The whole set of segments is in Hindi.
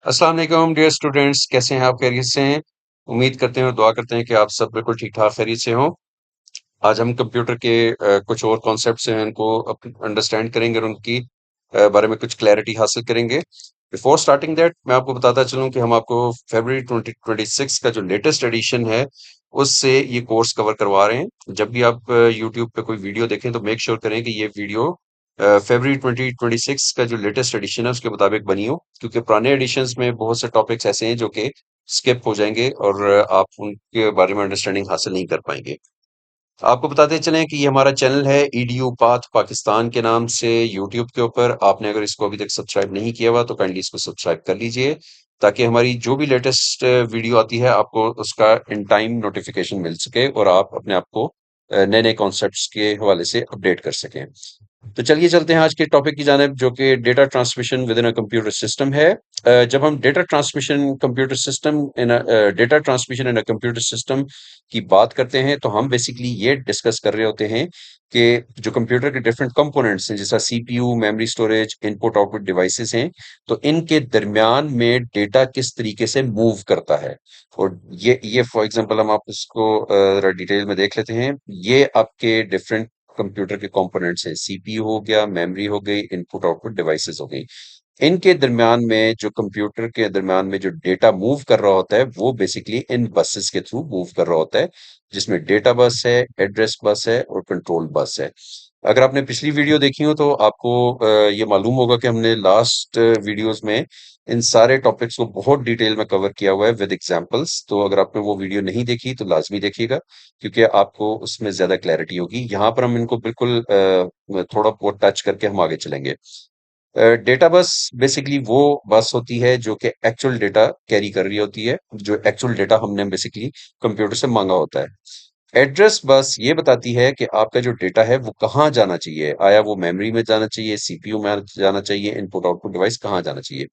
अस्सलाम वालेकुम डियर स्टूडेंट्स, कैसे हैं आप? खैरियत से हैं? उम्मीद करते हैं और दुआ करते हैं कि आप सब बिल्कुल ठीक ठाक खैरियत से हों। आज हम कंप्यूटर के कुछ और कॉन्सेप्ट्स हैं उनको अंडरस्टैंड करेंगे और उनकी बारे में कुछ क्लैरिटी हासिल करेंगे। बिफोर स्टार्टिंग दैट मैं आपको बताता चलूं कि हम आपको फरवरी 2026 का जो लेटेस्ट एडिशन है उससे ये कोर्स कवर करवा रहे हैं। जब भी आप यूट्यूब पे कोई वीडियो देखें तो मेक श्योर करें कि ये वीडियो फरवरी 2026 का जो लेटेस्ट एडिशन है उसके मुताबिक बनी हो, क्योंकि पुराने एडिशंस में बहुत से टॉपिक्स ऐसे हैं जो कि स्किप हो जाएंगे और आप उनके बारे में अंडरस्टैंडिंग हासिल नहीं कर पाएंगे। आपको बताते चलें कि ये हमारा चैनल है ईडीयू पाथ पाकिस्तान के नाम से यूट्यूब के ऊपर। आपने अगर इसको अभी तक सब्सक्राइब नहीं किया हुआ तो काइंडली इसको सब्सक्राइब कर लीजिए, ताकि हमारी जो भी लेटेस्ट वीडियो आती है आपको उसका इन टाइम नोटिफिकेशन मिल सके और आप अपने आप को नए नए कॉन्सेप्ट्स के हवाले से अपडेट कर सकें। तो चलिए चलते हैं आज के टॉपिक की जानिब, जो कि data transmission with in a computer system है। जब हम data transmission in a computer system की बात करते हैं तो हम बेसिकली ये डिस्कस कर रहे होते हैं कि जो कंप्यूटर के डिफरेंट कंपोनेंट्स हैं, जैसा CPU, memory storage, input output devices हैं, तो इनके दरमियान में डेटा किस तरीके से मूव करता है। और ये फॉर एग्जांपल हम आप इसको जरा डिटेल में देख लेते हैं। ये आपके डिफरेंट कंप्यूटर के कंपोनेंट्स हैं। सीपीयू हो गया, मेमोरी हो गई, इनपुट आउटपुट डिवाइसेस हो गई। इनके दरमियान में जो कंप्यूटर के दरमियान में जो डेटा मूव कर रहा होता है वो बेसिकली इन बसेस के थ्रू मूव कर रहा होता है, जिसमें डेटा बस है, एड्रेस बस है और कंट्रोल बस है। अगर आपने पिछली वीडियो देखी हो तो आपको ये मालूम होगा कि हमने लास्ट वीडियोस में इन सारे टॉपिक्स को बहुत डिटेल में कवर किया हुआ है विद एग्जांपल्स। तो अगर आपने वो वीडियो नहीं देखी तो लाजमी देखिएगा, क्योंकि आपको उसमें ज्यादा क्लैरिटी होगी। यहाँ पर हम इनको बिल्कुल थोड़ा बहुत टच करके हम आगे चलेंगे। डेटा बस बेसिकली वो बस होती है जो कि एक्चुअल डेटा कैरी कर रही होती है, जो एक्चुअल डेटा हमने बेसिकली कंप्यूटर से मांगा होता है। एड्रेस बस ये बताती है कि आपका जो डेटा है वो कहाँ जाना चाहिए। आया वो मेमोरी में जाना चाहिए, सीपीयू में जाना चाहिए, इनपुट आउटपुट डिवाइस कहाँ जाना चाहिए।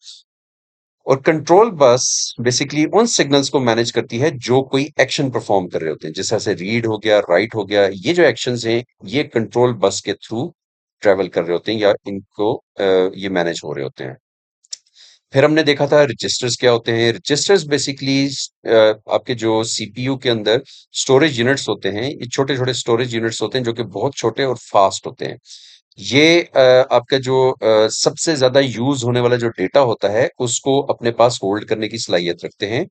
और कंट्रोल बस बेसिकली उन सिग्नल्स को मैनेज करती है जो कोई एक्शन परफॉर्म कर रहे होते हैं, जैसे रीड हो गया, राइट हो गया। ये जो एक्शंस हैं ये कंट्रोल बस के थ्रू ट्रेवल कर रहे होते हैं या इनको ये मैनेज हो रहे होते हैं। फिर हमने देखा था रजिस्टर्स क्या होते हैं। रजिस्टर्स बेसिकली आपके जो सीपीयू के अंदर स्टोरेज यूनिट्स होते हैं, ये छोटे छोटे स्टोरेज यूनिट्स होते हैं जो कि बहुत छोटे और फास्ट होते हैं। ये आपका जो सबसे ज्यादा यूज होने वाला जो डेटा होता है उसको अपने पास होल्ड करने की सलाहियत रखते हैं।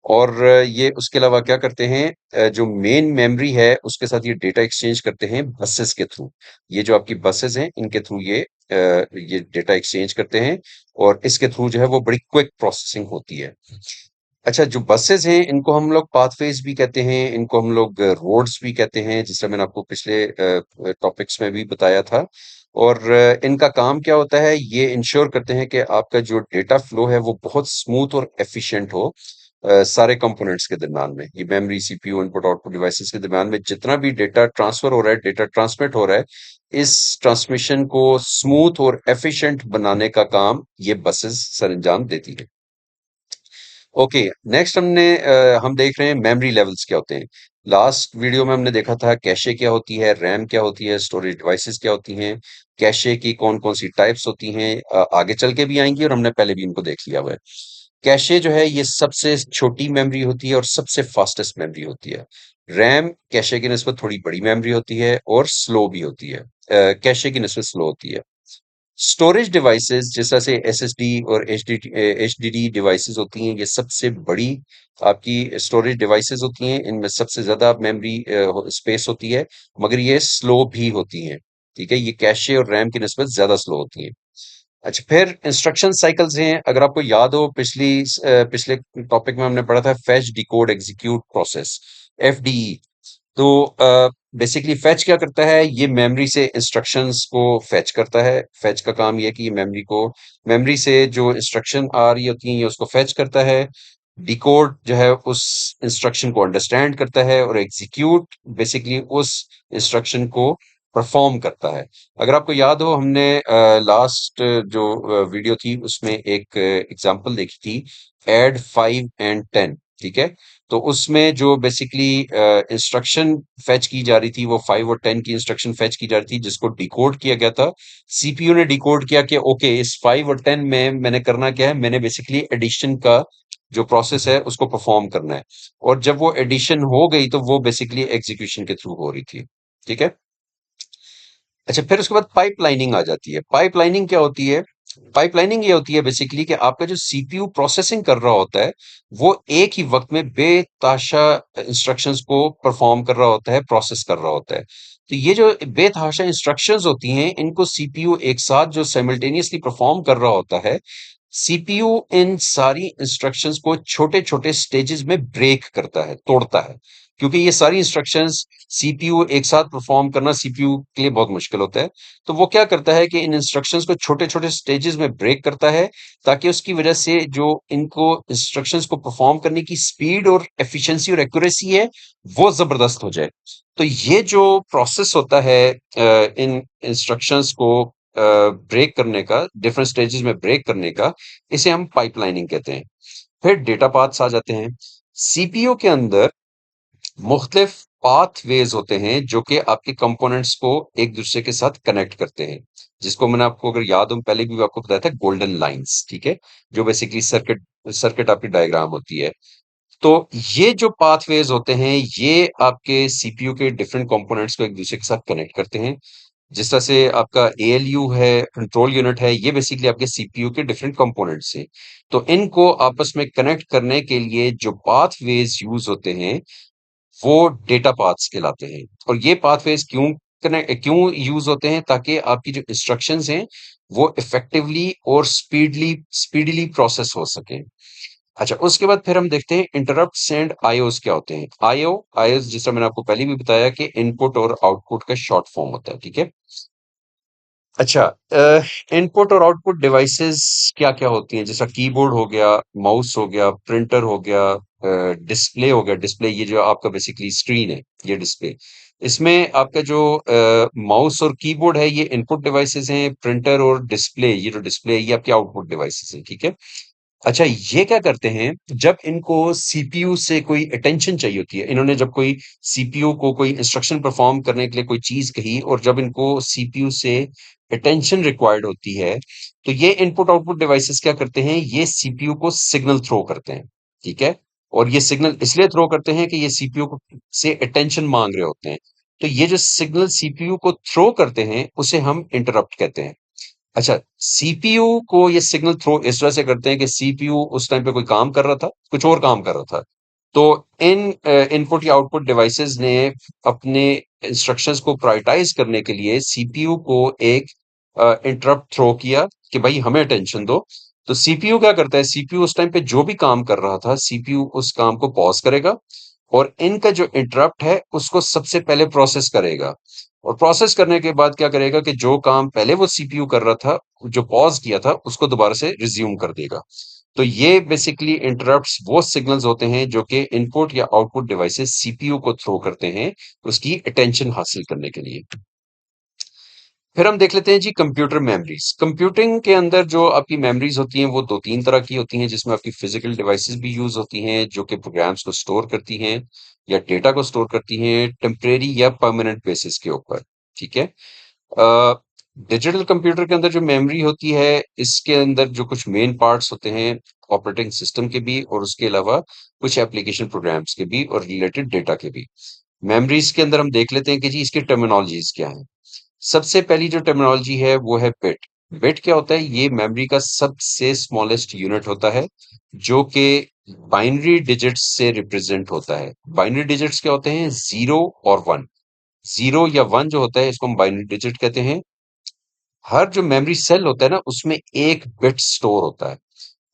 और ये उसके अलावा क्या करते हैं, जो मेन मेमोरी है उसके साथ ये डेटा एक्सचेंज करते हैं बसेस के थ्रू। ये जो आपकी बसेस हैं इनके थ्रू ये डेटा एक्सचेंज करते हैं, और इसके थ्रू जो है वो बड़ी क्विक प्रोसेसिंग होती है। अच्छा, जो बसेस हैं इनको हम लोग पाथवेज भी कहते हैं, इनको हम लोग रोड्स भी कहते हैं, जिस तरह मैंने आपको पिछले टॉपिक्स में भी बताया था। और इनका काम क्या होता है, ये इंश्योर करते हैं कि आपका जो डेटा फ्लो है वो बहुत स्मूथ और एफिशिएंट हो। सारे कंपोनेंट्स के दरमियान में, ये memory, CPU, input output devices के दरमियान में जितना भी डेटा ट्रांसफर हो रहा है, डेटा ट्रांसमिट हो रहा है, इस ट्रांसमिशन को स्मूथ और एफिशिएंट बनाने का काम ये बसेस सरंजाम देती है। ओके, नेक्स्ट हम देख रहे हैं मेमोरी लेवल्स क्या होते हैं। लास्ट वीडियो में हमने देखा था कैशे क्या होती है, रैम क्या होती है, स्टोरेज डिवाइसेस क्या होती हैं, कैशे की कौन कौन सी टाइप्स होती हैं। आगे चल के भी आएंगी और हमने पहले भी इनको देख लिया हुआ है। कैशे जो है ये सबसे छोटी मेमोरी होती है और सबसे फास्टेस्ट मेमोरी होती है। रैम कैशे की निस्बत थोड़ी बड़ी मेमोरी होती है और स्लो भी होती है, कैशे की निस्बत स्लो होती है। स्टोरेज डिवाइसेस जैसा से एसएसडी और एचडीडी डिवाइसेस होती हैं, ये सबसे बड़ी आपकी स्टोरेज डिवाइसेस होती हैं। इनमें सबसे ज्यादा मेमोरी स्पेस होती है, मगर ये स्लो भी होती हैं। ठीक है, ये कैशे और रैम की निस्बत ज्यादा स्लो होती हैं। अच्छा, फिर इंस्ट्रक्शन साइकिल्स हैं। अगर आपको याद हो पिछले टॉपिक में हमने पढ़ा था फेच डिकोड एग्जीक्यूट प्रोसेस, एफडीई। तो बेसिकली फेच क्या करता है, ये मेमोरी से इंस्ट्रक्शंस को फेच करता है। फेच का काम ये है कि ये मेमोरी से जो इंस्ट्रक्शन आ रही होती है ये उसको फेच करता है। डिकोड जो है उस इंस्ट्रक्शन को अंडरस्टैंड करता है, और एग्जीक्यूट बेसिकली उस इंस्ट्रक्शन को परफॉर्म करता है। अगर आपको याद हो हमने लास्ट जो वीडियो थी उसमें एक एग्जांपल देखी थी, ऐड 5 एंड 10। ठीक है? तो उसमें जो बेसिकली इंस्ट्रक्शन फेच की जा रही थी वो 5 और 10 की इंस्ट्रक्शन फेच की जा रही थी जिसको डिकोड किया गया था। सीपीयू ने डिकोड किया कि ओके इस 5 और 10 में मैंने करना क्या है, मैंने बेसिकली एडिशन का जो प्रोसेस है उसको परफॉर्म करना है। और जब वो एडिशन हो गई तो वो बेसिकली एग्जीक्यूशन के थ्रू हो रही थी। ठीक है? अच्छा, फिर उसके बाद पाइपलाइनिंग आ जाती है। पाइपलाइनिंग क्या होती है? पाइपलाइनिंग ये होती है बेसिकली कि आपका जो सीपीयू प्रोसेसिंग कर रहा होता है, वो एक ही वक्त में बेतहाशा इंस्ट्रक्शंस को परफॉर्म कर रहा होता है, प्रोसेस कर रहा होता है। तो ये जो बेतहाशा इंस्ट्रक्शंस होती हैं, इनको सीपीयू एक साथ जो साइमल्टेनियसली परफॉर्म कर रहा होता है, सीपीयू इन सारी इंस्ट्रक्शंस को छोटे-छोटे स्टेजेस में ब्रेक करता है, तोड़ता है। क्योंकि ये सारी इंस्ट्रक्शंस सीपीयू एक साथ परफॉर्म करना सीपीयू के लिए बहुत मुश्किल होता है। तो वो क्या करता है कि इन इंस्ट्रक्शंस को छोटे-छोटे स्टेजेस में ब्रेक करता है, ताकि उसकी वजह से जो इनको इंस्ट्रक्शंस को परफॉर्म करने की स्पीड और एफिशिएंसी और एक्यूरेसी है, वो ज़बरदस्त हो जाए। तो ये जो प्रोसेस होता है इन इंस्ट्रक्शंस को ब्रेक करने का, डिफरेंट स्टेजेस में ब्रेक करने का, इसे हम पाइपलाइनिंग कहते हैं। फिर डेटा पाथ्स आ जाते हैं। सीपीयू के अंदर मुख्तलिफ पाथवेज होते हैं जो कि आपके कंपोनेंट्स को एक दूसरे के साथ कनेक्ट करते हैं, जिसको मैंने आपको अगर याद हो पहले भी आपको बताया था, गोल्डन लाइंस। ठीक है? जो बेसिकली सर्किट सर्किट आपकी डायग्राम होती है। तो ये जो पाथवेज होते हैं ये आपके सीपीयू के डिफरेंट कंपोनेंट्स को एक दूसरे के साथ कनेक्ट करते हैं। जिस तरह से आपका एएलयू है, कंट्रोल यूनिट है, ये बेसिकली आपके सीपीयू के डिफरेंट कंपोनेंट्स हैं। तो इनको आपस में कनेक्ट करने के लिए जो पाथवेज यूज होते हैं वो डेटा पाथ्स कहलाते हैं। और ये पाथवेज क्यों यूज होते हैं, ताकि आपकी जो इंस्ट्रक्शंस हैं वो इफेक्टिवली और स्पीडीली प्रोसेस हो सके। अच्छा, उसके बाद फिर हम देखते हैं इंटरप्ट्स एंड आईओस क्या होते हैं। आईओस जिसका मैंने आपको पहले भी बताया कि इनपुट और आउटपुट का शॉर्ट फॉर्म होता है। ठीक है? अच्छा, इनपुट और आउटपुट डिवाइसेस क्या-क्या होती हैं? जैसा कीबोर्ड हो गया, माउस हो गया, प्रिंटर हो गया, डिस्प्ले हो गया। डिस्प्ले ये जो आपका बेसिकली स्क्रीन है, ये डिस्प्ले। इसमें आपका जो माउस और कीबोर्ड है ये इनपुट डिवाइसेस हैं, प्रिंटर और डिस्प्ले ये जो डिस्प्ले है ये आपके आउटपुट डिवाइसेस हैं। ठीक है? अच्छा, ये क्या करते हैं, जब इनको सीपीयू से कोई अटेंशन चाहिए होती है, इन्होंने जब कोई सीपीयू को कोई इंस्ट्रक्शन परफॉर्म करने के लिए कोई चीज कही और जब इनको सीपीयू से अटेंशन रिक्वायर्ड होती है, तो ये इनपुट आउटपुट डिवाइसेस क्या करते हैं, ये सीपीयू को सिग्नल थ्रो करते हैं। ठीक है? और ये सिग्नल इसलिए थ्रो करते हैं कि ये सीपीयू को से अटेंशन मांग रहे होते हैं। तो ये जो सिग्नल सीपीयू को थ्रो करते हैं उसे हम इंटरप्ट कहते हैं। अच्छा, सीपीयू को ये सिग्नल थ्रो इस वजह से करते हैं कि सीपीयू उस टाइम पे कोई काम कर रहा था, कुछ और काम कर रहा था। तो इन इनपुट या आउटपुट डिवाइसेस ने अपने इंस्ट्रक्शंस को प्रायोरिटाइज करने के लिए सीपीयू को एक इंटरप्ट थ्रो किया कि भाई हमें अटेंशन दो। तो सीपीयू क्या करता है, सीपीयू उस टाइम पे जो भी काम कर रहा था, सीपीयू उस काम को पॉज करेगा और इनका जो इंटरप्ट है उसको सबसे पहले प्रोसेस करेगा। और प्रोसेस करने के बाद क्या करेगा कि जो काम पहले वो सीपीयू कर रहा था, जो पॉज किया था, उसको दोबारा से रिज्यूम कर देगा। तो ये बेसिकली इंटरप्ट्स वो सिग्नल्स होते हैं जो कि इनपुट या आउटपुट डिवाइसेस सीपीयू को थ्रो करते हैं उसकी अटेंशन हासिल करने के लिए। फिर हम देख लेते हैं जी कंप्यूटर मेमोरीज। कंप्यूटिंग के अंदर जो आपकी मेमोरीज होती हैं वो दो तीन तरह की होती हैं, जिसमें आपकी फिजिकल डिवाइसेस भी यूज होती हैं जो कि प्रोग्राम्स को स्टोर करती हैं या डेटा को स्टोर करती हैं टेम्परेरी या परमानेंट बेसिस के ऊपर। ठीक है? डिजिटल कंप्यूटर के अंदर जो मेमोरी होती है इसके अंदर जो कुछ मेन पार्ट्स होते हैं ऑपरेटिंग सिस्टम के भी और उसके अलावा कुछ एप्लीकेशन प्रोग्राम्स के भी और रिलेटेड डेटा के भी। मेमोरीज के अंदर हम देख लेते हैं कि जी इसकी टर्मिनोलॉजीज क्या हैं। सबसे पहली जो टर्मिनोलॉजी है वो है बिट। बिट क्या होता है, ये मेमोरी का सबसे स्मॉलेस्ट यूनिट होता है जो कि बाइनरी डिजिट्स से रिप्रेजेंट होता है। बाइनरी डिजिट्स क्या होते हैं, जीरो और वन। जीरो या वन जो होता है इसको हम बाइनरी डिजिट कहते हैं। हर जो मेमोरी सेल होता है ना उसमें एक बिट स्टोर होता है।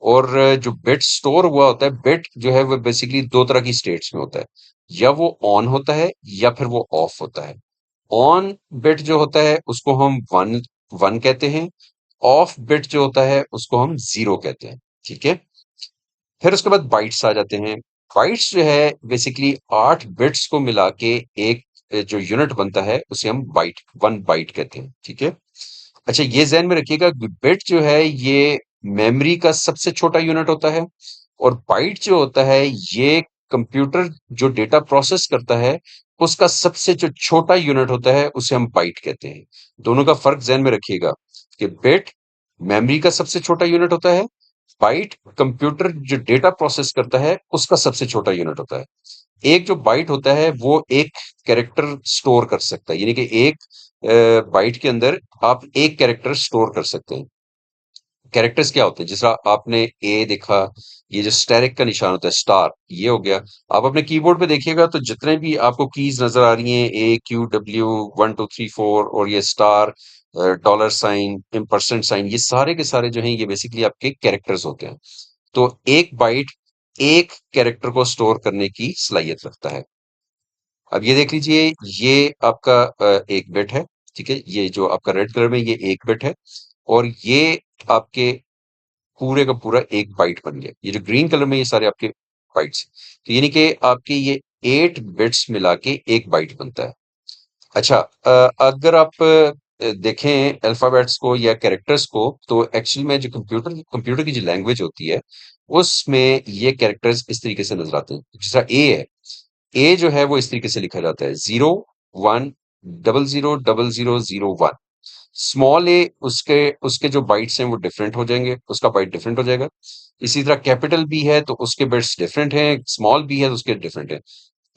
और जो बिट स्टोर हुआ होता है, बिट जो है वो बेसिकली दो तरह की स्टेट्स में होता है, या वो ऑन होता है या फिर वो ऑफ होता है। ऑन बिट जो होता है उसको हम वन वन कहते हैं। ऑफ बिट जो होता है उसको हम जीरो कहते हैं। ठीक है? फिर उसके बाद बाइट्स आ जाते हैं। बाइट्स जो है बेसिकली 8 बिट्स को मिला के एक जो यूनिट बनता है उसे हम बाइट वन बाइट कहते हैं। ठीक है? अच्छा, ये ज़हन में रखिएगा, बिट जो है ये मेमोरी का सबसे छोटा यूनिट होता है और बाइट जो होता है ये कंप्यूटर जो डेटा प्रोसेस करता है उसका सबसे जो छोटा यूनिट होता है उसे हम बाइट कहते हैं। दोनों का फर्क ध्यान में रखिएगा कि बिट मेमोरी का सबसे छोटा यूनिट होता है, बाइट कंप्यूटर जो डेटा प्रोसेस करता है उसका सबसे छोटा यूनिट होता है। एक जो बाइट होता है वो एक कैरेक्टर स्टोर कर सकता है, यानी कि एक बाइट के अंदर आप एक कैरेक्टर स्टोर कर सकते हैं। कैरेक्टर्स क्या होते हैं, जैसा आपने ए देखा, ये जो स्टेरिक का निशान होता है स्टार, ये हो गया। आप अपने कीबोर्ड पे देखिएगा तो जितने भी आपको कीज नजर आ रही हैं, ए क्यू डब्ल्यू 1 2 3 4 और ये star, dollar sign, percent sign, ये सारे के सारे जो हैं ये बेसिकली आपके कैरेक्टर्स होते हैं। तो एक बाइट एक कैरेक्टर को स्टोर करने की सलाहियत रखता है। अब ये देख लीजिए, ये आपका एक बिट है, ठीक है, ये जो आपका रेड कलर में ये एक बिट है, और ये आपके पूरे का पूरा एक बाइट बन गया। ये जो ग्रीन कलर में ये सारे आपके बाइट्स, तो यानी कि आपके ये 8 बिट्स मिला के एक बाइट बनता है। अच्छा, अगर आप देखें अल्फाबेट्स को या कैरेक्टर्स को, तो एक्चुअली में जो कंप्यूटर की जो लैंग्वेज होती है उसमें ये कैरेक्टर्स इस तरीके से नजर आते हैं। जैसा ए है, ए जो है वो इस तरीके से लिखा जाता है, 0 1 0 0 0 0 1। स्मॉल ए, उसके उसके जो बाइट्स हैं वो डिफरेंट हो जाएंगे, उसका बाइट डिफरेंट हो जाएगा। इसी तरह कैपिटल बी है तो उसके बिट्स डिफरेंट हैं, स्मॉल बी है तो उसके डिफरेंट है।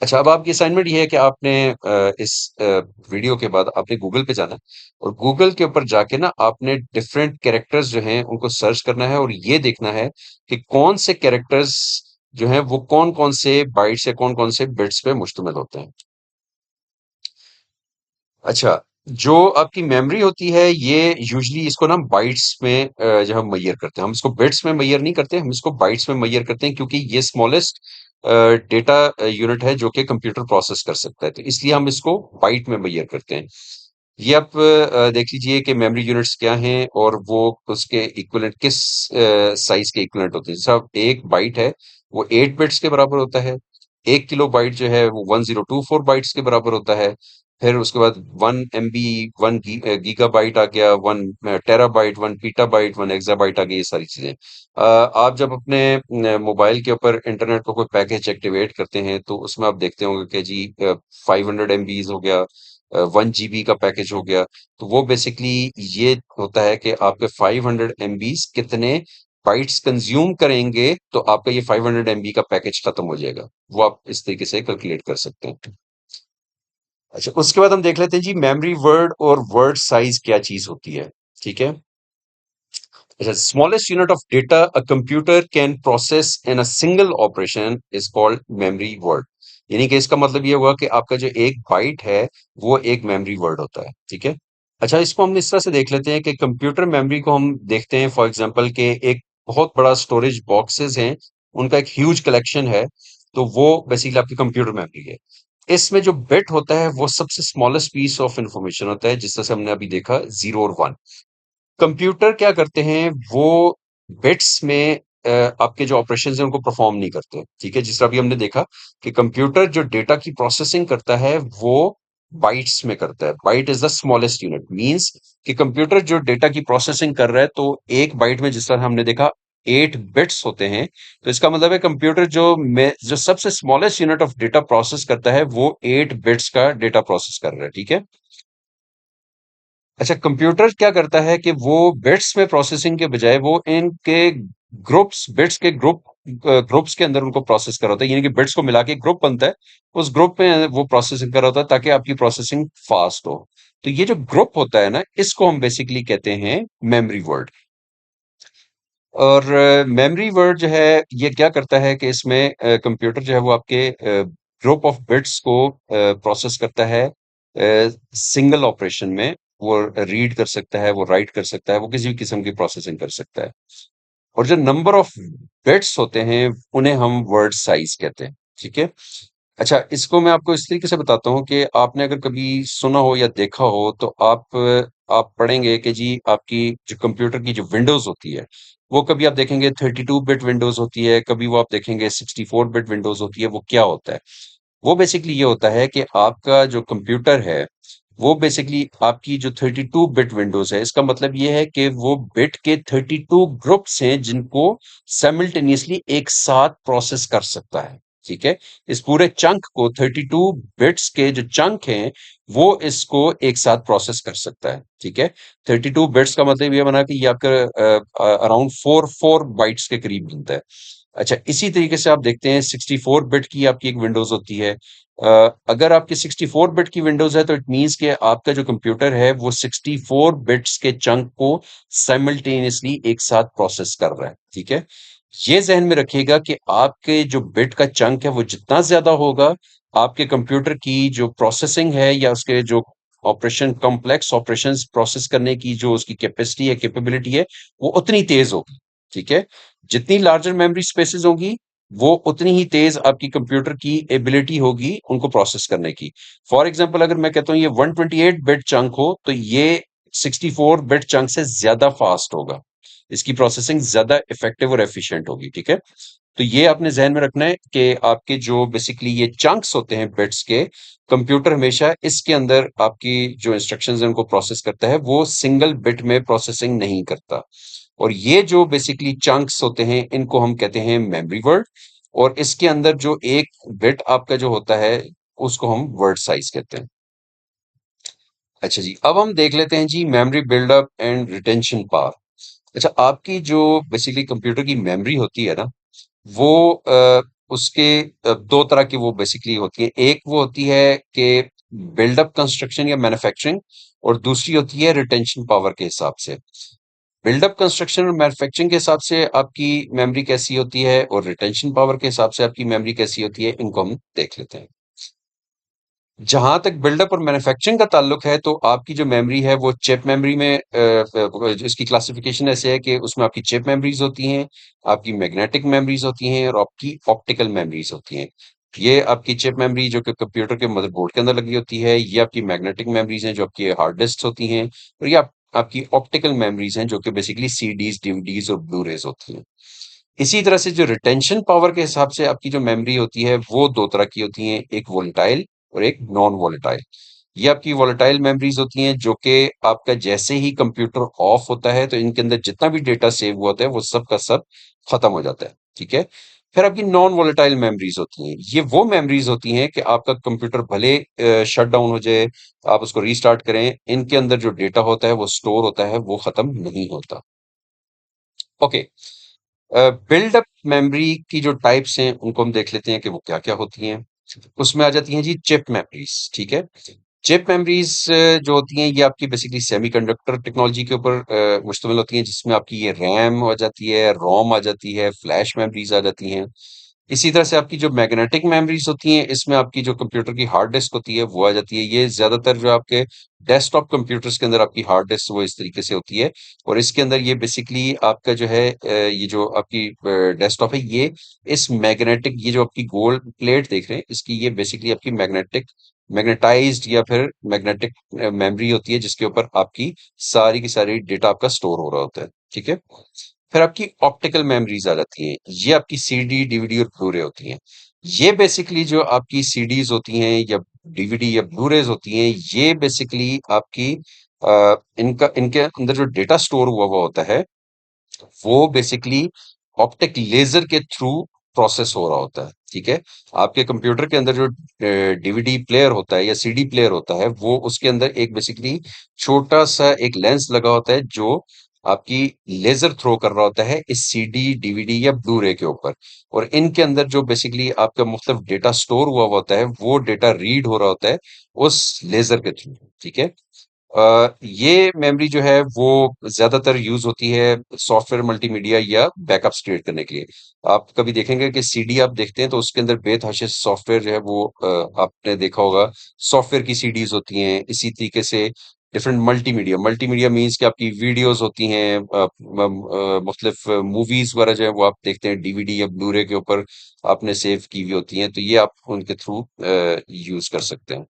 अच्छा, अब आपकी असाइनमेंट ये है कि आपने इस वीडियो के बाद आपने गूगल पे जाना है, और गूगल के ऊपर जाके ना आपने डिफरेंट कैरेक्टर्स जो हैं उनको सर्च करना है, और ये देखना है कि कौन से कैरेक्टर्स जो हैं वो कौन कौन से बाइट्स या कौन कौन से बिट्स पे मुश्तमिल होते हैं। अच्छा, जो आपकी मेमोरी होती है ये यूजुअली इसको ना बाइट्स में जो हम मेजर करते हैं, हम इसको बिट्स में मेजर नहीं करते, हम इसको बाइट्स में मेजर करते हैं, क्योंकि ये स्मॉलेस्ट डेटा यूनिट है जो कि कंप्यूटर प्रोसेस कर सकता है, तो इसलिए हम इसको बाइट में मेजर करते हैं। ये आप देख लीजिए कि मेमोरी यूनिट्स क्या हैं और वो उसके इक्विवेलेंट किस साइज के इक्विवेलेंट होते हैं। जैसा एक बाइट है वो 8 बिट्स के बराबर होता है, 1 किलो बाइट जो है वो 1024 बाइट्स के बराबर होता है। फिर उसके बाद 1 MB, गीगा बाइट आ गया, 1 टेराबाइट, 1 पीटाबाइट, 1 एक्साबाइट आ गई, ये सारी चीजें। आप जब अपने मोबाइल के ऊपर इंटरनेट पर कोई पैकेज एक्टिवेट करते हैं तो उसमें आप देखते होंगे कि जी 500 MBs हो गया, 1 GB का पैकेज हो गया। तो वो बेसिकली ये होता है कि आपके 500 MBs कितने बाइट्स कंज्यूम करेंगे, तो आपका ये 500 MB का पैकेज खत्म हो जाएगा। वो आप इस तरीके से कैलकुलेट कर सकते हैं। अच्छा, उसके बाद हम देख लेते हैं जी मेमोरी वर्ड और वर्ड साइज क्या चीज होती है। ठीक है। अच्छा, smallest unit of data a computer can process in a single operation is called memory word. यानी कि इसका मतलब ये हुआ कि आपका जो एक बाइट है वो एक मेमोरी वर्ड होता है। ठीक है। अच्छा, इसको हम इस तरह से देख लेते हैं कि कंप्यूटर मेमोरी को हम देखते हैं फॉर एग्जांपल के एक बहुत बड़ा स्टोरेज बॉक्सेस हैं, उनका एक ह्यूज कलेक्शन है, तो वो बेसिकली आपकी कंप्यूटर मेमोरी है। इसमें जो बिट होता है वो सबसे स्मॉलेस्ट पीस ऑफ इंफॉर्मेशन होता है, जिस तरह से हमने अभी देखा 0 और 1। कंप्यूटर क्या करते हैं वो बिट्स में आपके जो ऑपरेशन है उनको परफॉर्म नहीं करते। ठीक है, जिस तरह अभी हमने देखा कि कंप्यूटर जो डेटा की प्रोसेसिंग करता है वो बाइट्स में करता है। Byte is the smallest unit, means कि कंप्यूटर जो डेटा की प्रोसेसिंग कर रहा है, तो एक बाइट में जिस तरह हमने देखा 8 बिट्स होते हैं, तो इसका मतलब है कंप्यूटर जो सबसे smallest unit of data process करता है वो 8 बिट्स का डेटा प्रोसेस कर रहा है। ठीक है। अच्छा, कंप्यूटर क्या करता है कि वो बिट्स में प्रोसेसिंग के बजाय वो इनके ग्रुप्स, बिट्स के ग्रुप्स के अंदर उनको प्रोसेस कर रहा होता है, यानी कि बिट्स को मिला के ग्रुप बनता है, उस ग्रुप में वो प्रोसेसिंग कर रहा होता है ताकि आपकी प्रोसेसिंग फास्ट हो। तो ये जो ग्रुप होता है ना, इसको हम बेसिकली कहते हैं मेमोरी वर्ड। और मेमोरी वर्ड जो है ये क्या करता है कि इसमें कंप्यूटर जो है वो आपके ग्रुप ऑफ बिट्स को प्रोसेस करता है सिंगल ऑपरेशन में। वो रीड कर सकता है, वो राइट कर सकता है, वो किसी भी किस्म की प्रोसेसिंग कर सकता है। और जो नंबर ऑफ बिट्स होते हैं उन्हें हम वर्ड साइज कहते हैं। ठीक है। अच्छा, इसको मैं आपको इस तरीके से बताता हूँ कि आपने अगर कभी सुना हो या देखा हो तो आप पढ़ेंगे कि जी आपकी जो कंप्यूटर की जो विंडोज होती है वो कभी आप देखेंगे 32 बिट विंडोज होती है, कभी वो आप देखेंगे 64 बिट विंडोज होती है। वो क्या होता है? वो बेसिकली ये होता है कि आपका जो कंप्यूटर है वो बेसिकली आपकी जो 32 बिट विंडोज है, इसका मतलब ये है कि वो बिट के 32 ग्रुप्स हैं जिनको साइमल्टेनियसली एक साथ प्रोसेस कर सकता है। ठीक है, इस पूरे चंक को 32 बिट्स के जो चंक हैं वो इसको एक साथ प्रोसेस कर सकता है। ठीक है, 32 बिट्स का मतलब ये बना कि ये आपका अराउंड 4 बाइट्स के करीब बनता है। अच्छा, इसी तरीके से आप देखते हैं 64 बिट की आपकी एक विंडोज होती है। अगर आपकी 64 बिट की विंडोज है तो इट मींस कि आपका जो कंप्यूटर है वो 64 बिट्स के चंक को साइमल्टेनियसली एक साथ प्रोसेस कर रहा है। ठीक है, ये जहन में रखिएगा कि आपके जो बिट का चंक है वो जितना ज्यादा होगा, आपके कंप्यूटर की जो प्रोसेसिंग है या उसके जो ऑपरेशन कॉम्प्लेक्स ऑपरेशंस प्रोसेस करने की जो उसकी कैपेसिटी है कैपेबिलिटी है, वो उतनी तेज होगी। ठीक है, जितनी लार्जर मेमोरी स्पेसेस होंगी वो उतनी ही तेज आपकी कंप्यूटर की एबिलिटी होगी उनको प्रोसेस करने की। फॉर एग्जांपल अगर मैं कहता हूं ये 128 बिट चंक हो तो ये 64 बिट चंक से ज्यादा फास्ट होगा, इसकी प्रोसेसिंग ज्यादा इफेक्टिव और एफिशिएंट होगी। ठीक है, तो ये आपने ज़हन में रखना है कि आपके जो बेसिकली ये चंक्स होते हैं बिट्स के, कंप्यूटर हमेशा इसके अंदर आपकी जो इंस्ट्रक्शंस हैं उनको प्रोसेस करता है, वो सिंगल बिट में प्रोसेसिंग नहीं करता। और ये जो बेसिकली चंक्स होते हैं इनको हम कहते हैं मेमोरी वर्ड, और इसके अंदर जो एक बिट आपका जो होता है उसको हम वर्ड साइज कहते हैं। अच्छा जी, अब हम देख लेते हैं जी memory buildup and retention power. अच्छा, आपकी जो बेसिकली कंप्यूटर की मेमोरी होती है ना, वो उसके दो तरह की वो बेसिकली होती है। एक वो होती है कि बिल्डअप कंस्ट्रक्शन या मैन्युफैक्चरिंग, और दूसरी होती है रिटेंशन पावर के हिसाब से। बिल्डअप कंस्ट्रक्शन और मैन्युफैक्चरिंग के हिसाब से आपकी मेमोरी कैसी होती है और रिटेंशन पावर के हिसाब से आपकी मेमोरी कैसी होती है, इनको हम देख लेते हैं। जहां तक बिल्डअप और मैन्युफैक्चरिंग का ताल्लुक है तो आपकी जो मेमोरी है वो चिप मेमोरी में इसकी क्लासिफिकेशन ऐसे है कि उसमें आपकी चिप मेमोरीज होती हैं, आपकी मैग्नेटिक मेमोरीज होती हैं और आपकी ऑप्टिकल मेमोरीज होती हैं। ये आपकी चिप मेमोरी जो कि कंप्यूटर के मदरबोर्ड के अंदर लगी होती है, ये आपकी मैग्नेटिक मेमोरीज हैं जो आपकी हार्ड डिस्क होती हैं, और ये आपकी ऑप्टिकल मेमोरीज हैं जो कि बेसिकली सीडीज, डीवीडीज और ब्लू रेज होती हैं। इसी तरह से जो रिटेंशन पावर के हिसाब से आपकी जो मेमोरी होती है वो दो तरह की होती है, एक वोलेटाइल और एक नॉन वोलेटाइल। ये आपकी वोलेटाइल मेमोरीज होती हैं जो कि आपका जैसे ही कंप्यूटर ऑफ होता है तो इनके अंदर जितना भी डेटा सेव हुआ होता है वो सब का सब खत्म हो जाता है। ठीक है, फिर आपकी नॉन वोलेटाइल मेमोरीज होती हैं। ये वो मेमोरीज होती हैं कि आपका कंप्यूटर भले शट डाउन हो जाए, आप उसको रीस्टार्ट करें, इनके अंदर जो डेटा होता है वो स्टोर होता है, वो खत्म नहीं होता। ओके, बिल्ड अप मेमोरी की जो टाइप्स हैं उनको हम देख लेते हैं कि वो क्या क्या होती हैं। उसमें आ जाती हैं जी चिप मेमोरीज। ठीक है, चिप मेमोरीज जो होती हैं ये आपकी बेसिकली सेमीकंडक्टर टेक्नोलॉजी के ऊपर मुश्तमिल होती हैं, जिसमें आपकी ये रैम आ जाती है, रोम आ जाती है, फ्लैश मेमोरीज आ जाती हैं। इसी तरह से आपकी जो मैग्नेटिक मेमोरीज होती हैं इसमें आपकी जो कंप्यूटर की हार्ड डिस्क होती है वो आ जाती है। ये ज्यादातर जो आपके डेस्कटॉप कंप्यूटर्स के अंदर आपकी हार्ड डिस्क वो इस तरीके से होती है, और इसके अंदर ये बेसिकली आपका जो है ये जो आपकी डेस्कटॉप है ये इस मैग्नेटिक, ये जो आपकी गोल्ड प्लेट देख रहे हैं इसकी, ये बेसिकली आपकी मैग्नेटाइज्ड या फिर मैग्नेटिक मेमोरी होती है जिसके ऊपर आपकी सारी की सारी डेटा आपका स्टोर हो रहा होता है। ठीक है, फिर आपकी ऑप्टिकल मेमोरीज आ जाती हैं, ये आपकी सीडी, डीवीडी और ब्लू-रे होती हैं। ये बेसिकली जो आपकी सीडीज होती हैं या डीवीडी या ब्लू-रेज होती हैं, ये बेसिकली आपकी इनका इनके अंदर जो डेटा स्टोर हुआ हुआ होता है वो बेसिकली ऑप्टिक लेजर के थ्रू प्रोसेस हो रहा होता है। ठीक है, आपके कंप्यूटर के अंदर जो डीवीडी प्लेयर होता है या सीडी प्लेयर होता है वो उसके अंदर एक बेसिकली छोटा सा एक लेंस लगा होता है जो आपकी लेजर थ्रो कर रहा होता है इस सीडी, डीवीडी या ब्लू रे के ऊपर, और इनके अंदर जो बेसिकली आपका मुख्तलिफ डेटा स्टोर हुआ हुआ होता है वो डेटा रीड हो रहा होता है उस लेजर के थ्रू। ठीक है, ये मेमोरी जो है वो ज्यादातर यूज होती है सॉफ्टवेयर मल्टीमीडिया या बैकअप्स क्रिएट करने के लिए। आप कभी देखेंगे कि सीडी आप देखते हैं तो उसके अंदर बेतहाशा सॉफ्टवेयर जो है वो आपने देखा होगा, सॉफ्टवेयर की सीडीज होती हैं। इसी तरीके से डिफरेंट मल्टीमीडिया, मल्टीमीडिया मीन्स कि आपकी वीडियोस होती हैं, मुख्तलिफ मूवीज वगैरह जो है वो आप देखते हैं डीवीडी या ब्लूरे के ऊपर आपने सेव की हुई होती हैं, तो ये आप उनके थ्रू यूज कर सकते हैं।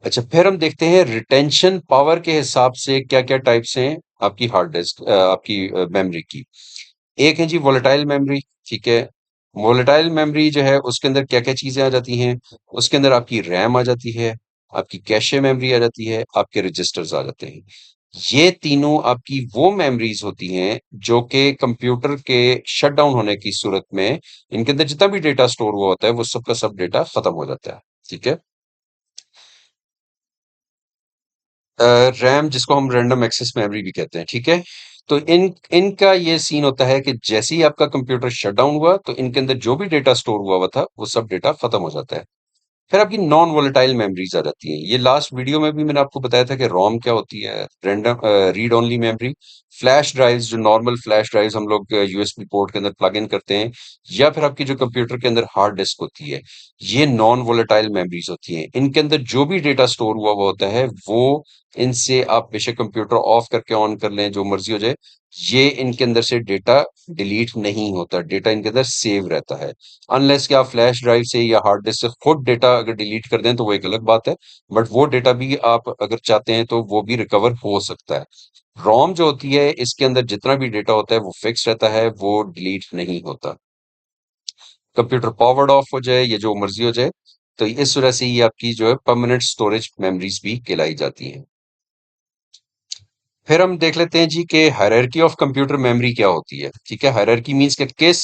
अच्छा, फिर हम देखते हैं रिटेंशन पावर के हिसाब से क्या क्या टाइप्स हैं आपकी हार्ड डिस्क, आपकी मेमोरी की। एक है जी वोलेटाइल मेमोरी। ठीक है, वोलेटाइल मेमोरी जो है उसके अंदर क्या क्या चीजें आ जाती हैं, उसके अंदर आपकी रैम आ जाती है, आपकी कैशे मेमोरी आ जाती है, आपके रजिस्टर्स आ जाते हैं। ये तीनों आपकी वो मेमोरीज होती हैं जो कि कंप्यूटर के शट डाउन होने की सूरत में इनके अंदर जितना भी डेटा स्टोर हुआ होता है वो सब का सब डेटा खत्म हो जाता है। ठीक है। रैम जिसको हम रैंडम एक्सेस मेमोरी भी कहते हैं, ठीक है। तो इनका ये सीन होता है कि जैसे ही आपका कंप्यूटर शट डाउन हुआ तो इनके अंदर जो भी डेटा स्टोर हुआ हुआ था वो सब डेटा खत्म हो जाता है। फिर आपकी नॉन वोलेटाइल मेमोरीज आ जाती हैं। ये लास्ट वीडियो में भी मैंने आपको बताया था कि रोम क्या होती है, random read only memory. Flash drives, जो नॉर्मल फ्लैश ड्राइव्स हम लोग यूएसबी पोर्ट के अंदर प्लग इन करते हैं, या फिर आपकी जो कंप्यूटर के अंदर हार्ड डिस्क होती है, ये नॉन वोलेटाइल मेमोरीज होती हैं। इनके अंदर जो भी डेटा स्टोर हुआ हुआ होता है वो इनसे आप बेशक कंप्यूटर ऑफ करके ऑन कर लें, जो मर्जी हो जाए, ये इनके अंदर से डेटा डिलीट नहीं होता, डेटा इनके अंदर सेव रहता है। अनलेस कि आप फ्लैश ड्राइव से या हार्ड डिस्क से खुद डेटा अगर डिलीट कर दें तो वो एक अलग बात है, बट वो डेटा भी आप अगर चाहते हैं तो वो भी रिकवर हो सकता है। रोम जो होती है इसके अंदर जितना भी डेटा होता है वो फिक्स रहता है, वो डिलीट नहीं होता। कंप्यूटर पावर्ड ऑफ हो जाए या जो मर्जी हो जाए, तो इस वजह से ये आपकी जो है परमानेंट स्टोरेज मेमोरीज भी कहलाई जाती हैं। फिर हम देख लेते हैं जी कि हायरार्की ऑफ कंप्यूटर मेमोरी क्या होती है। ठीक है, हायरार्की मींस कि किस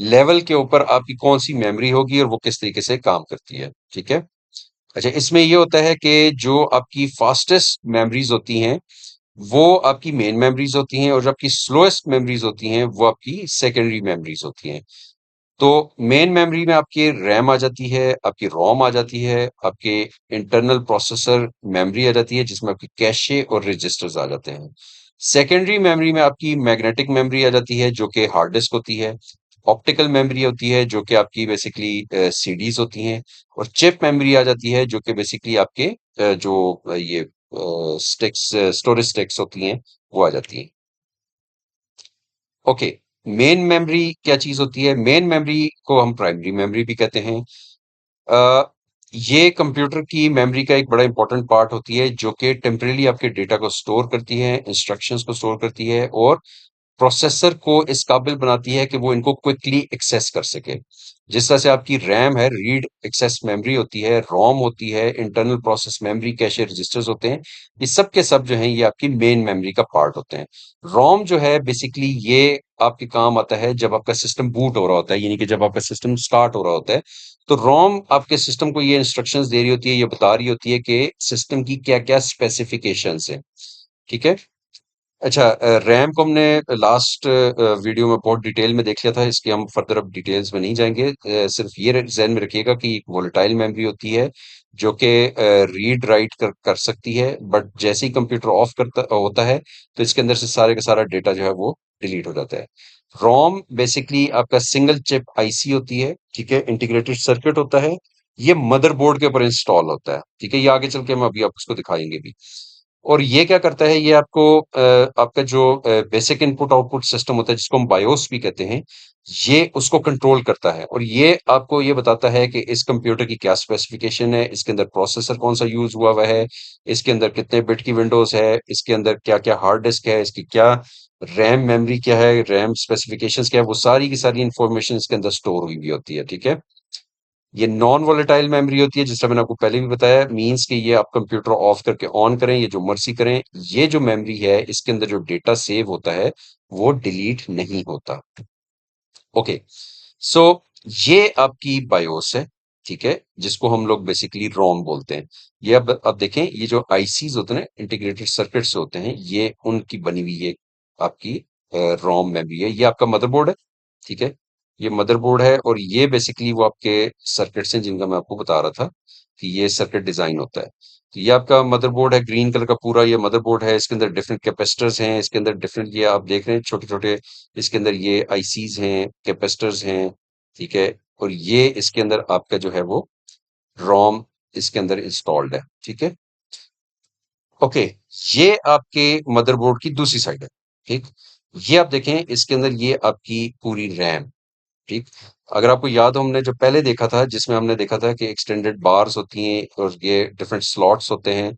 लेवल के ऊपर आपकी कौन सी मेमोरी होगी और वो किस तरीके से काम करती है। ठीक है। अच्छा, इसमें ये होता है कि जो आपकी फास्टेस्ट मेमोरीज होती हैं वो आपकी मेन मेमोरीज होती हैं, और जो आपकी स्लोएस्ट मेमोरीज होती हैं वो आपकी सेकेंडरी मेमोरीज होती हैं। तो मेन मेमोरी में आपकी रैम आ जाती है, आपकी रोम आ जाती है, आपके इंटरनल प्रोसेसर मेमोरी आ जाती है जिसमें आपकी कैशे और रजिस्टर्स आ जाते हैं। सेकेंडरी मेमोरी में आपकी मैग्नेटिक मेमोरी आ जाती है जो कि हार्ड डिस्क होती है। ऑप्टिकल मेमोरी होती है जो कि आपकी बेसिकली सीडीज होती हैं। और चिप मेमोरी आ जाती है जो कि बेसिकली आपके जो ये स्टिक्स, स्टोरेज स्टिक्स होती हैं, वो आ जाती हैं। ओके। मेन मेमोरी क्या चीज होती है? मेन मेमोरी को हम प्राइमरी मेमोरी भी कहते हैं। अ, ये कंप्यूटर की मेमोरी का एक बड़ा इंपॉर्टेंट पार्ट होती है जो कि टेम्परेली आपके डेटा को स्टोर करती है, इंस्ट्रक्शंस को स्टोर करती है, और प्रोसेसर को इस काबिल बनाती है कि वो इनको क्विकली एक्सेस कर सके। जिस तरह से आपकी रैम है, रीड एक्सेस मेमोरी होती है, रोम होती है, internal process memory, cache registers होते हैं। ये सब के सब जो हैं ये आपकी मेन मेमोरी का पार्ट होते हैं। रोम जो है बेसिकली ये आपके काम आता है जब आपका सिस्टम बूट हो रहा होता है, यानी कि जब आपका सिस्टम स्टार्ट हो रहा होता है, तो रोम आपके सिस्टम को ये इंस्ट्रक्शंस दे रही होती है, ये बता रही होती है कि सिस्टम की क्या क्या स्पेसिफिकेशंस हैं। ठीक है। अच्छा, रैम को हमने लास्ट वीडियो में बहुत डिटेल में देख लिया था, इसके हम फर्दर अब डिटेल्स में नहीं जाएंगे। सिर्फ ये जहन में रखिएगा कि एक वोलेटाइल मेमोरी होती है जो कि रीड राइट कर सकती है, बट जैसे ही कंप्यूटर ऑफ करता होता है तो इसके अंदर से सारे का सारा डेटा जो है वो डिलीट हो जाता है। रोम बेसिकली आपका सिंगल चिप आईसी होती है, ठीक है, इंटीग्रेटेड सर्किट होता है। ये मदरबोर्ड के ऊपर इंस्टॉल होता है, ठीक है, ये आगे चल के हम अभी आपको इसको दिखाएंगे भी। और ये क्या करता है, ये आपको आपका जो बेसिक इनपुट आउटपुट सिस्टम होता है जिसको हम बायोस भी कहते हैं, ये उसको कंट्रोल करता है, और ये आपको ये बताता है कि इस कंप्यूटर की क्या स्पेसिफिकेशन है, इसके अंदर प्रोसेसर कौन सा यूज हुआ हुआ है, इसके अंदर कितने बिट की विंडोज है, इसके अंदर क्या क्या हार्ड डिस्क है, इसकी क्या रैम मेमोरी क्या है, रैम स्पेसिफिकेशंस क्या है, वो सारी की सारी इंफॉर्मेशन इसके अंदर स्टोर हुई हुई होती है। ठीक है। ये नॉन वोलेटाइल मेमोरी होती है, जिसका मैंने आपको पहले भी बताया, मींस कि ये आप कंप्यूटर ऑफ करके ऑन करें, ये जो मर्जी करें, ये जो मेमोरी है इसके अंदर जो डेटा सेव होता है वो डिलीट नहीं होता। ओके। सो ये आपकी बायोस है, ठीक है, जिसको हम लोग बेसिकली रोम बोलते हैं। ये अब देखें, ये जो आईसीज होते हैं, इंटीग्रेटेड सर्किट्स होते हैं, ये उनकी बनी हुई ये आपकी रोम मेमोरी है। ये आपका मदरबोर्ड है, ठीक है, ये मदरबोर्ड है, और ये बेसिकली वो आपके सर्किट्स हैं जिनका मैं आपको बता रहा था कि ये सर्किट डिजाइन होता है। तो ये आपका मदरबोर्ड है, ग्रीन कलर का पूरा ये मदरबोर्ड है, इसके अंदर डिफरेंट कैपेसिटर्स हैं, इसके अंदर डिफरेंट, ये आप देख रहे हैं छोटे छोटे, इसके अंदर ये आईसीज हैं, कैपेसिटर्स हैं, ठीक है, और ये इसके अंदर आपका जो है वो रोम इसके अंदर इंस्टॉल्ड है। ठीक है। ओके। ये आपके मदरबोर्ड की दूसरी साइड है। ठीक। ये आप देखें, इसके अंदर ये आपकी पूरी रैम। ठीक। अगर आपको याद हो, हमने जो पहले देखा था जिसमें हमने देखा था कि एक्सटेंडेड बार्स होती हैं और ये डिफरेंट स्लॉट्स होते हैं,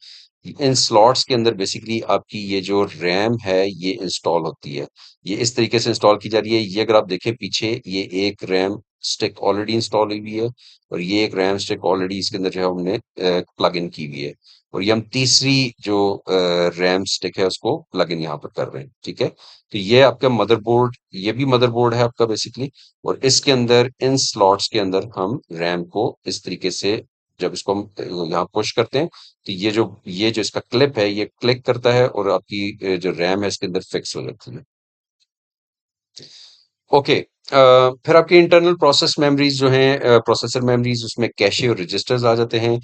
इन स्लॉट्स के अंदर बेसिकली आपकी ये जो रैम है ये इंस्टॉल होती है। ये इस तरीके से इंस्टॉल की जा रही है, ये अगर आप देखें पीछे, ये एक रैम स्टिक ऑलरेडी इंस्टॉल हुई हुई है और ये एक रैम स्टिक ऑलरेडी इसके अंदर जो है हमने प्लग इन की हुई है और ये हम तीसरी जो रैम स्टिक है उसको प्लग इन यहाँ पर कर रहे हैं। ठीक है, तो ये आपका मदरबोर्ड, ये भी मदरबोर्ड है आपका बेसिकली, और इसके अंदर इन स्लॉट्स के अंदर हम रैम को इस तरीके से जब इसको हम यहाँ पुश करते हैं तो ये जो इसका क्लिप है ये क्लिक करता है और आपकी जो रैम है इसके अंदर फिक्स हो जाती है। ओके, फिर आपकी इंटरनल प्रोसेस मेमोरीज जो हैं, प्रोसेसर मेमोरीज, उसमें कैशे और रजिस्टर्स आ जाते हैं।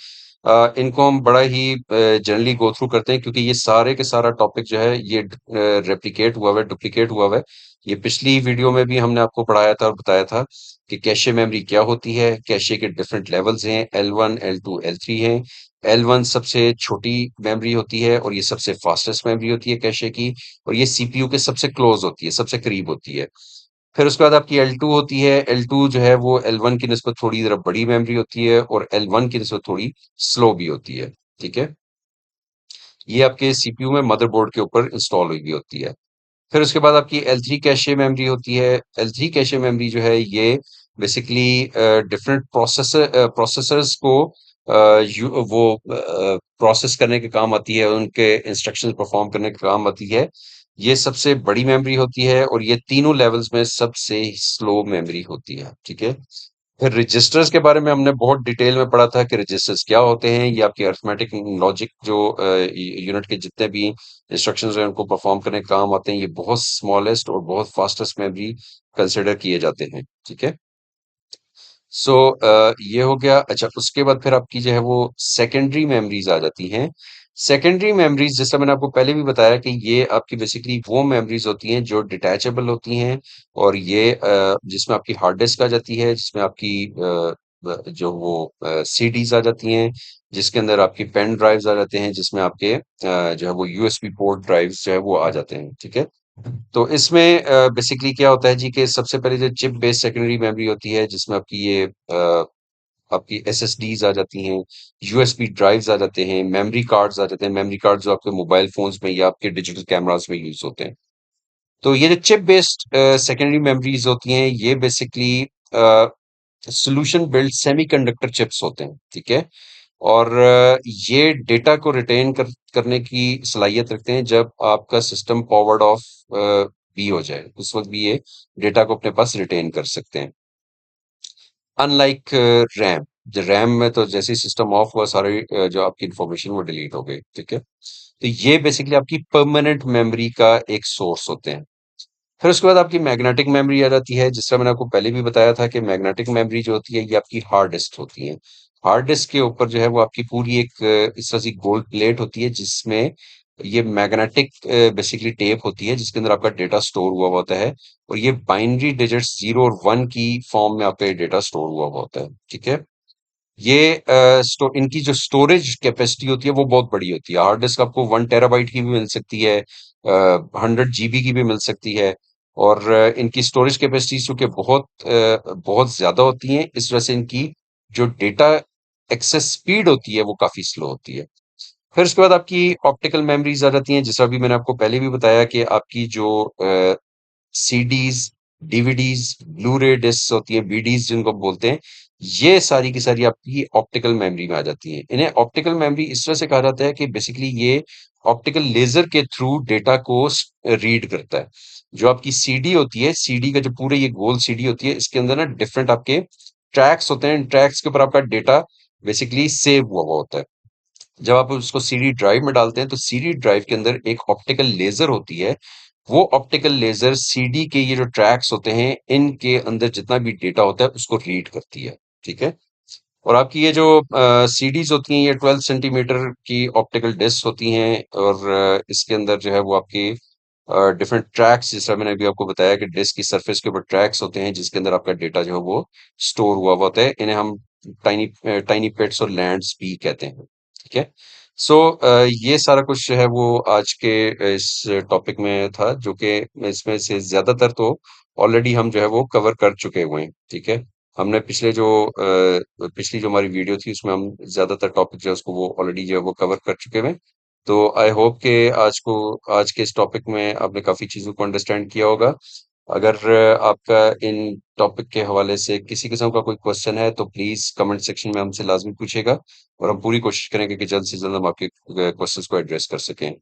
इनको हम बड़ा ही जनरली गो थ्रू करते हैं क्योंकि ये सारे के सारा टॉपिक जो है ये रेप्लिकेट हुआ हुआ है, डुप्लीकेट हुआ हुआ है। ये पिछली वीडियो में भी हमने आपको पढ़ाया था और बताया था कि कैशे मेमोरी क्या होती है। कैशे के डिफरेंट लेवल्स हैं, L1, L2, L3 हैं। L1 सबसे छोटी मेमोरी होती है और ये सबसे फास्टेस्ट मेमोरी होती है कैशे की, और ये सीपीयू के सबसे क्लोज होती है, सबसे करीब होती है। फिर उसके बाद आपकी L2 होती है। L2 जो है वो L1 की निस्बत थोड़ी ज़रा बड़ी मेमोरी होती है और L1 की निस्बत थोड़ी स्लो भी होती है। ठीक है? ये आपके सीपीयू में मदरबोर्ड के ऊपर इंस्टॉल हुई भी होती है। फिर उसके बाद आपकी L3 कैशे मेमोरी होती है। L3 कैशे मेमोरी जो है ये बेसिकली डिफरेंट प्रोसेसर्स को वो प्रोसेस करने के काम आती है, उनके इंस्ट्रक्शंस परफॉर्म करने के काम आती है। ये सबसे बड़ी मेमोरी होती है और ये तीनों लेवल्स में सबसे स्लो मेमोरी होती है। ठीक है, फिर रजिस्टर्स के बारे में हमने बहुत डिटेल में पढ़ा था कि रजिस्टर्स क्या होते हैं। ये आपके अरिथमेटिक लॉजिक जो यूनिट के जितने भी इंस्ट्रक्शंस हैं उनको परफॉर्म करने के काम आते हैं। ये बहुत स्मॉलेस्ट और बहुत फास्टेस्ट मेमोरी कंसिडर किए जाते हैं। ठीक है, सो ये हो गया। अच्छा, उसके बाद फिर आपकी जो है वो सेकेंडरी मेमोरीज आ जाती हैं। सेकेंडरी मेमोरीज, जैसा मैंने आपको पहले भी बताया कि ये आपकी बेसिकली वो मेमोरीज होती हैं जो डिटैचेबल होती हैं, और ये जिसमें आपकी हार्ड डिस्क आ जाती है, जिसमें आपकी जो वो सीडीज आ जाती हैं, जिसके अंदर आपकी पेन ड्राइव्स आ जाते हैं, जिसमें आपके जो है वो यूएसबी पोर्ट ड्राइव्स जो है वो आ जाते हैं। ठीक है, तो इसमें बेसिकली क्या होता है जी कि सबसे पहले जो चिप बेस्ड सेकेंडरी मेमोरी होती है जिसमें आपकी ये आपकी एसएसडीज आ जाती हैं, यूएसबी ड्राइव्स आ जाते हैं, मेमोरी कार्ड्स आ जाते हैं। मेमोरी कार्ड जो आपके मोबाइल फोन्स में या आपके डिजिटल कैमरास में यूज होते हैं। तो ये जो चिप बेस्ड सेकेंडरी मेमोरीज होती हैं ये basically solution build semiconductor chips होते हैं। ठीक है, और ये डेटा को रिटेन करने की सलाहियत रखते हैं जब आपका सिस्टम पावर्ड ऑफ भी हो जाए, उस वक्त भी ये डेटा को अपने पास रिटेन कर सकते हैं। अनलाइक रैम, जो रैम में तो जैसे ही सिस्टम ऑफ हुआ सारी जो आपकी इंफॉर्मेशन वो डिलीट हो गई। ठीक है, तो ये बेसिकली आपकी परमानेंट मेमोरी का एक सोर्स होते हैं। फिर उसके बाद आपकी मैग्नेटिक मेमोरी आ जाती है। जिस तरह मैंने आपको पहले भी बताया था कि मैग्नेटिक मेमोरी जो होती है ये आपकी हार्ड डिस्क होती है। हार्ड डिस्क के ऊपर जो है वो आपकी पूरी एक इस तरह से गोल्ड प्लेट होती है जिसमें ये मैग्नेटिक बेसिकली टेप होती है जिसके अंदर आपका डेटा स्टोर हुआ होता है, और ये बाइनरी डिजिट्स 0 और 1 की फॉर्म में आपका डेटा स्टोर हुआ होता है। ठीक है, ये इनकी जो स्टोरेज कैपेसिटी होती है वो बहुत बड़ी होती है। हार्ड डिस्क आपको 1 टेराबाइट की भी मिल सकती है, 100 जीबी की भी मिल सकती है, और इनकी स्टोरेज कैपेसिटी चूंकि बहुत ज्यादा होती है, इस वजह से इनकी जो डेटा एक्सेस स्पीड होती है वो काफी स्लो होती है। फिर उसके बाद आपकी ऑप्टिकल मेमोरीज आ जाती हैं। जैसा अभी मैंने आपको पहले भी बताया कि आपकी जो सीडीज, डीवीडीज, ब्लू रे डिस्क होती है, बीडीज जिनको बोलते हैं, ये सारी की सारी आपकी ऑप्टिकल मेमोरी में आ जाती हैं। इन्हें ऑप्टिकल मेमोरी इस तरह से कहा जाता है कि बेसिकली ये ऑप्टिकल लेजर के थ्रू डेटा को रीड करता है। जो आपकी सीडी होती है, सीडी का जो पूरे ये गोल सीडी होती है, इसके अंदर ना डिफरेंट आपके ट्रैक्स होते हैं। इन ट्रैक्स के ऊपर आपका डेटा बेसिकली सेव हुआ हुआ होता है। जब आप उसको सीडी ड्राइव में डालते हैं तो सीडी ड्राइव के अंदर एक ऑप्टिकल लेजर होती है। वो ऑप्टिकल लेजर सीडी के ये जो ट्रैक्स होते हैं इनके अंदर जितना भी डेटा होता है उसको रीड करती है। ठीक है, और आपकी ये जो सीडीज होती हैं ये 12 सेंटीमीटर की ऑप्टिकल डिस्क होती हैं, और इसके अंदर जो है वो आपकी डिफरेंट ट्रैक्स, जैसा मैंने अभी आपको बताया कि डिस्क की सरफेस के ऊपर ट्रैक्स होते हैं जिसके अंदर आपका डेटा जो है वो स्टोर हुआ हुआ होता है। इन्हें हम टाइनी टाइनी पिट्स और लैंड्स भी कहते हैं। ठीक है, सो ये सारा कुछ जो है वो आज के इस टॉपिक में था, जो कि इसमें से ज्यादातर तो ऑलरेडी हम जो है वो कवर कर चुके हुए हैं। ठीक है, हमने पिछली जो हमारी वीडियो थी उसमें हम ज्यादातर टॉपिक जो है उसको वो ऑलरेडी जो है वो कवर कर चुके हुए हैं। तो आई होप कि आज के इस टॉपिक में आपने काफी चीजों को अंडरस्टैंड किया होगा। अगर आपका इन टॉपिक के हवाले से किसी किस्म का कोई क्वेश्चन है तो प्लीज कमेंट सेक्शन में हमसे लाजमी पूछिएगा और हम पूरी कोशिश करेंगे कि जल्द से जल्द हम आपके क्वेश्चंस को एड्रेस कर सकें।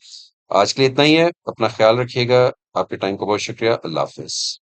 आज के लिए इतना ही है। अपना ख्याल रखिएगा। आपके टाइम का बहुत शुक्रिया। अल्लाह हाफिज।